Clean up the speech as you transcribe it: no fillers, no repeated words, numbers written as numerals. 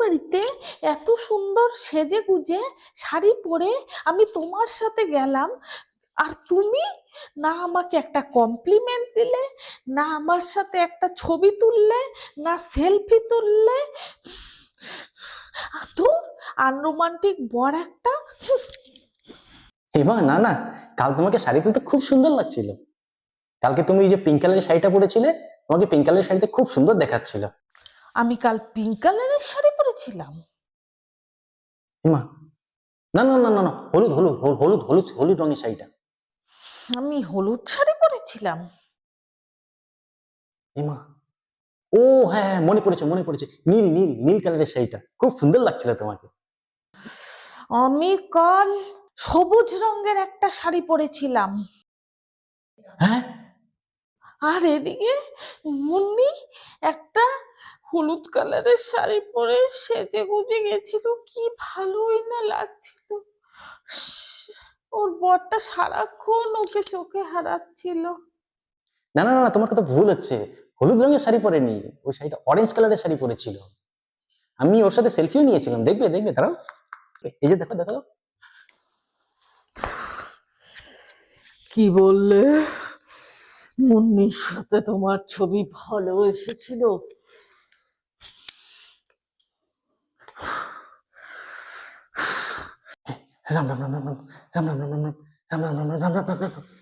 বাড়িতে এত সুন্দর সেজে গুজে শাড়ি পরে আমি তোমার সাথে গেলাম, আর তুমি না আমাকে একটা কমপ্লিমেন্ট দিলে, না আমার সাথে একটা ছবি তুললে, না সেলফি তুললে। তো আনরোমান্টিক বর একটা। হেমা, না না, কাল তোমাকে শাড়িতে তো খুব সুন্দর লাগছিল। কালকে তুমি যে পিঙ্ক কালারের শাড়িটা পরেছিলে, তোমাকে পিঙ্ক কালারের শাড়িতে খুব সুন্দর দেখাচ্ছিল। আমি কাল পিঙ্ক কালারের শাড়ি পরেছিলাম? হেমা, না না না না না, হলুদ হলুদ হলুদ হলুদ হলুদ রঙের শাড়িটা। আমি হলুদ শাড়ি পরেছিলাম? হেমা, ও হ্যাঁ হ্যাঁ, মনে পড়েছে মনে পড়েছে, নীল নীল নীল কালারের শাড়িটা খুব সুন্দর লাগছিল তোমাকে। আমি কাল সবুজ রঙের একটা শাড়ি পরেছিলাম। হ্যাঁ, আর এদিকে মুন্নি একটা হলুদ কালারের শাড়ি পরে সেজে গুজে গেছিল, কি ভালোই না লাগছিল। ওর বরটা সারাক্ষণ ওকে চোখে হারাচ্ছিল। না না না, তোমার কথা ভুল হচ্ছে। হলুদ রঙের শাড়ি পরেনি, ওই শাড়িটা অরেঞ্জ কালারের শাড়ি পরেছিল। আমি ওর সাথে সেলফিও নিয়েছিলাম, দেখবে দেখবে, দাঁড়াও। এই যে দেখো দেখো। কি বললে? মুন্নির সাথে তোমার ছবি ভালো এসেছিল? রাম রাম রাম রাম রাম রাম রাম রাম রাম রাম রাম রাম রাম রাম রাম রাম রাম।